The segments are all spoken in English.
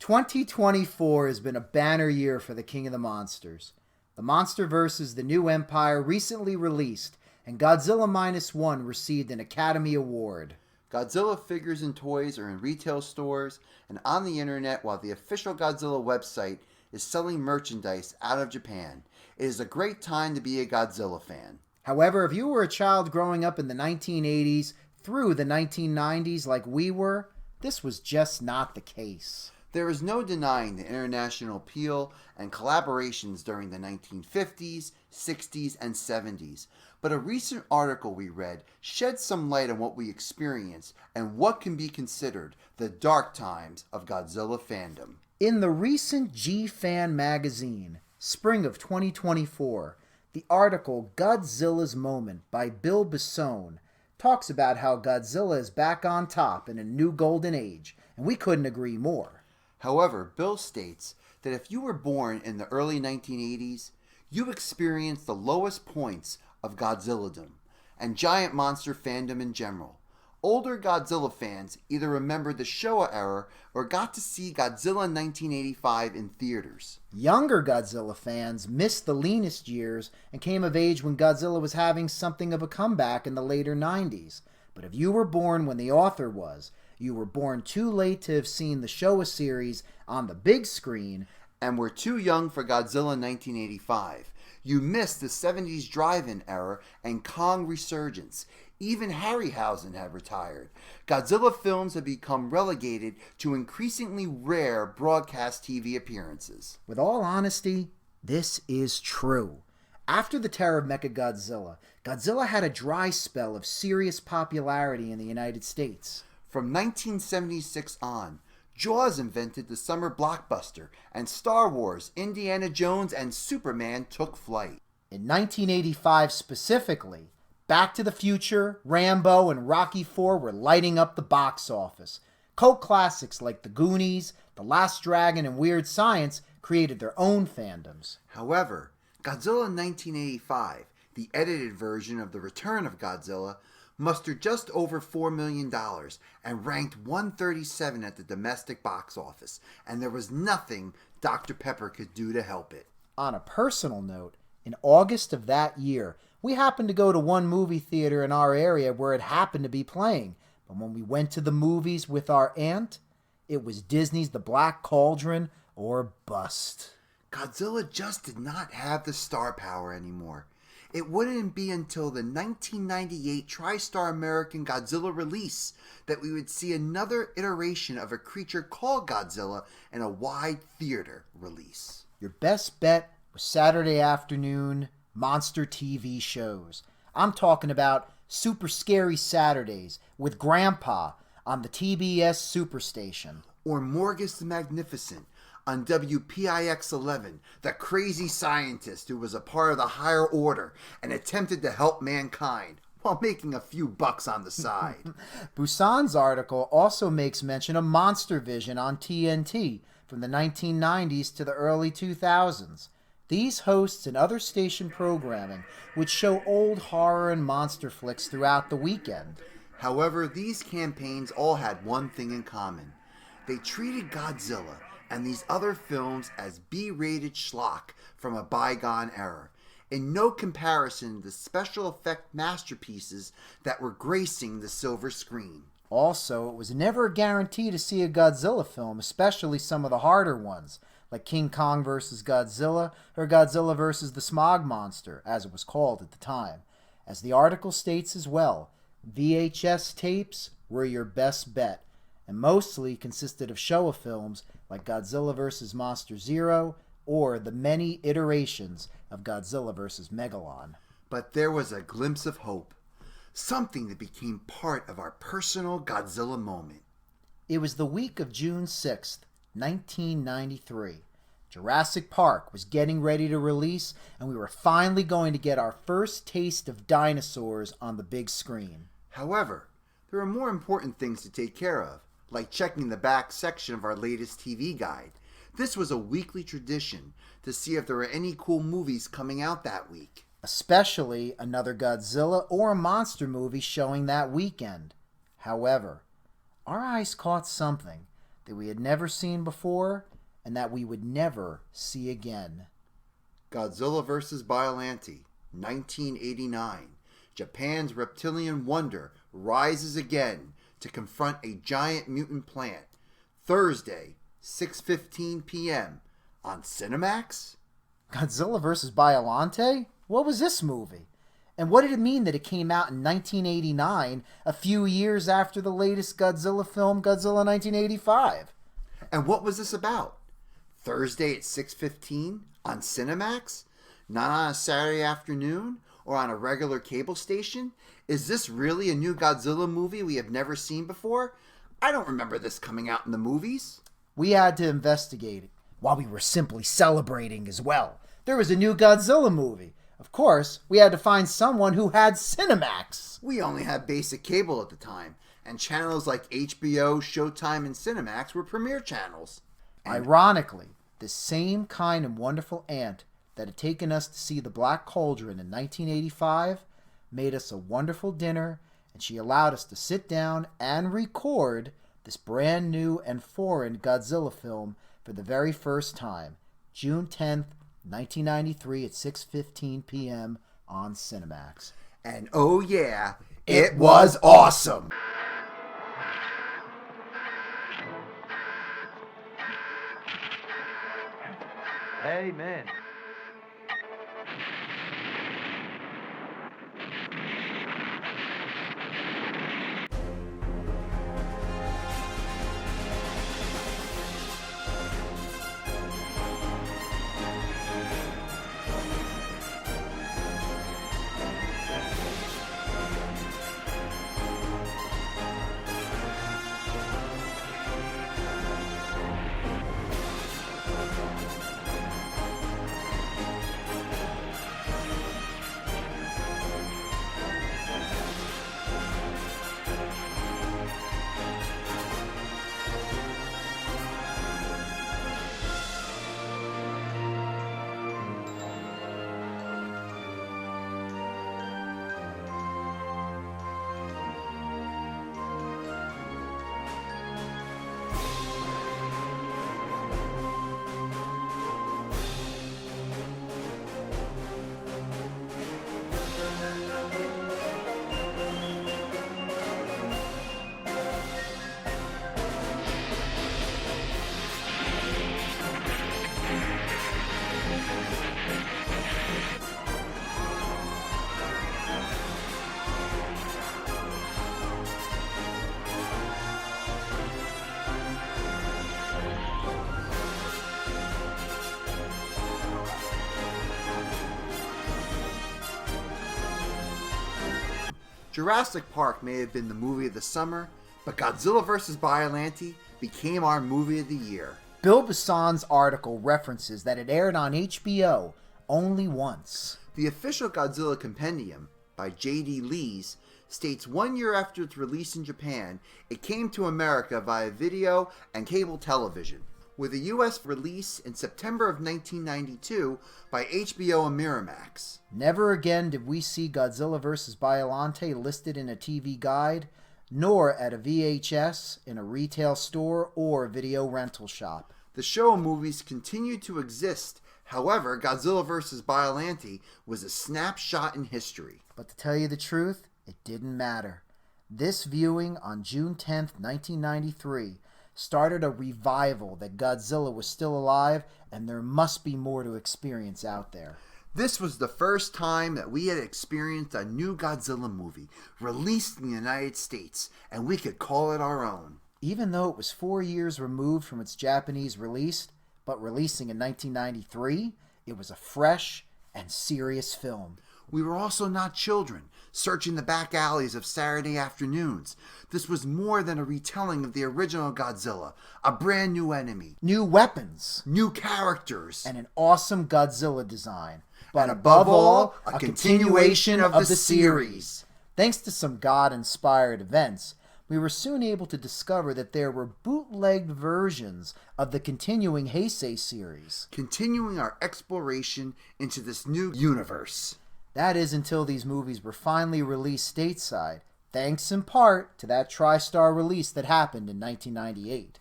2024 has been a banner year for the King of the Monsters. The MonsterVerse The New Empire recently released, and Godzilla Minus One received an Academy Award. Godzilla figures and toys are in retail stores and on the internet, while the official Godzilla website is selling merchandise out of Japan. It is a great time to be a Godzilla fan. However, if you were a child growing up in the 1980s through the 1990s like we were, this was just not the case. There is no denying the international appeal and collaborations during the 1950s, 60s, and 70s, but a recent article we read shed some light on what we experienced and what can be considered the dark times of Godzilla fandom. In the recent G-Fan magazine, spring of 2024, the article Godzilla's Moment by Bill Bussone talks about how Godzilla is back on top in a new golden age, and we couldn't agree more. However, Bill states that if you were born in the early 1980s, you experienced the lowest points of Godzilladom and giant monster fandom in general. Older Godzilla fans either remembered the Showa era or got to see Godzilla 1985 in theaters. Younger Godzilla fans missed the leanest years and came of age when Godzilla was having something of a comeback in the later 90s. But if you were born when the author was, you were born too late to have seen the Showa series on the big screen and were too young for Godzilla 1985. You missed the 70s drive-in era and Kong resurgence. Even Harryhausen had retired. Godzilla films have become relegated to increasingly rare broadcast TV appearances. With all honesty, this is true. After the terror of Mechagodzilla, Godzilla had a dry spell of serious popularity in the United States. From 1976 on, Jaws invented the summer blockbuster, and Star Wars, Indiana Jones, and Superman took flight. In 1985 specifically, Back to the Future, Rambo, and Rocky IV were lighting up the box office. Cult classics like The Goonies, The Last Dragon, and Weird Science created their own fandoms. However, Godzilla 1985, the edited version of The Return of Godzilla, mustered just over $4 million and ranked 137 at the domestic box office, and there was nothing Dr. Pepper could do to help it. On a personal note, in August of that year, we happened to go to one movie theater in our area where it happened to be playing, but when we went to the movies with our aunt, it was Disney's The Black Cauldron or bust. Godzilla just did not have the star power anymore. It wouldn't be until the 1998 TriStar American Godzilla release that we would see another iteration of a creature called Godzilla in a wide theater release. Your best bet was Saturday afternoon monster TV shows. I'm talking about Super Scary Saturdays with Grandpa on the TBS Superstation. Or Morgus the Magnificent on WPIX-11, the crazy scientist who was a part of the higher order and attempted to help mankind while making a few bucks on the side. Bussone's article also makes mention of Monster Vision on TNT from the 1990s to the early 2000s. These hosts and other station programming would show old horror and monster flicks throughout the weekend. However, these campaigns all had one thing in common. They treated Godzilla and these other films as B-rated schlock from a bygone era, in no comparison to the special effect masterpieces that were gracing the silver screen. Also, it was never a guarantee to see a Godzilla film, especially some of the harder ones, like King Kong vs. Godzilla or Godzilla vs. the Smog Monster, as it was called at the time. As the article states as well, VHS tapes were your best bet, and mostly consisted of Showa films like Godzilla vs. Monster Zero or the many iterations of Godzilla vs. Megalon. But there was a glimpse of hope, something that became part of our personal Godzilla moment. It was the week of June 6th, 1993. Jurassic Park was getting ready to release, and we were finally going to get our first taste of dinosaurs on the big screen. However, there are more important things to take care of, like checking the back section of our latest TV guide. This was a weekly tradition to see if there were any cool movies coming out that week. Especially another Godzilla or a monster movie showing that weekend. However, our eyes caught something that we had never seen before and that we would never see again. Godzilla vs. Biollante, 1989. Japan's reptilian wonder rises again to confront a giant mutant plant. Thursday, 6:15 p.m. on Cinemax? Godzilla vs. Biollante? What was this movie? And what did it mean that it came out in 1989, a few years after the latest Godzilla film, Godzilla 1985? And what was this about? Thursday at 6:15 on Cinemax? Not on a Saturday afternoon or on a regular cable station? Is this really a new Godzilla movie we have never seen before? I don't remember this coming out in the movies. We had to investigate it, while we were simply celebrating as well. There was a new Godzilla movie. Of course, we had to find someone who had Cinemax. We only had basic cable at the time, and channels like HBO, Showtime, and Cinemax were premiere channels. Ironically, the same kind and wonderful aunt that had taken us to see The Black Cauldron in 1985 made us a wonderful dinner, and she allowed us to sit down and record this brand new and foreign Godzilla film for the very first time, June 10th, 1993 at 6:15 p.m. on Cinemax. And oh yeah, it was awesome! Amen. Jurassic Park may have been the movie of the summer, but Godzilla vs. Biollante became our movie of the year. Bill Bussone's article references that it aired on HBO only once. The official Godzilla Compendium, by J.D. Lees, states 1 year after its release in Japan, it came to America via video and cable television, with a U.S. release in September of 1992 by HBO and Miramax. Never again did we see Godzilla vs. Biollante listed in a TV guide, nor at a VHS, in a retail store, or video rental shop. The Showa movies continued to exist. However, Godzilla vs. Biollante was a snapshot in history. But to tell you the truth, it didn't matter. This viewing on June 10th, 1993, started a revival that Godzilla was still alive and there must be more to experience out there. This was the first time that we had experienced a new Godzilla movie released in the United States, and we could call it our own. Even though it was 4 years removed from its Japanese release, but releasing in 1993, it was a fresh and serious film. We were also not children, searching the back alleys of Saturday afternoons. This was more than a retelling of the original Godzilla, a brand new enemy, new weapons, new characters, and an awesome Godzilla design. But and above all, a continuation of the series. Thanks to some God-inspired events, we were soon able to discover that there were bootlegged versions of the continuing Heisei series. Continuing our exploration into this new universe. That is until these movies were finally released stateside, thanks in part to that TriStar release that happened in 1998.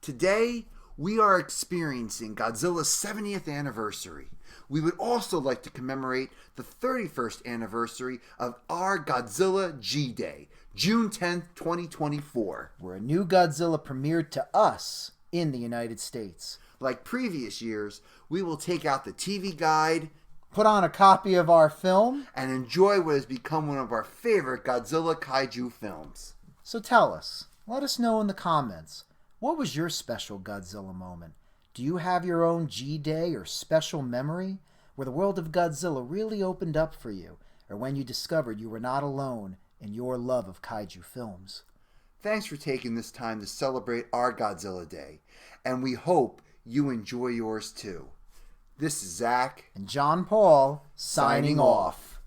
Today, we are experiencing Godzilla's 70th anniversary. We would also like to commemorate the 31st anniversary of our Godzilla G-Day, June 10th, 2024. Where a new Godzilla premiered to us in the United States. Like previous years, we will take out the TV guide, put on a copy of our film, and enjoy what has become one of our favorite Godzilla kaiju films. So tell us, let us know in the comments, what was your special Godzilla moment? Do you have your own G-Day or special memory where the world of Godzilla really opened up for you, or when you discovered you were not alone in your love of kaiju films? Thanks for taking this time to celebrate our Godzilla Day, and we hope you enjoy yours too. This is Zach and John Paul signing off.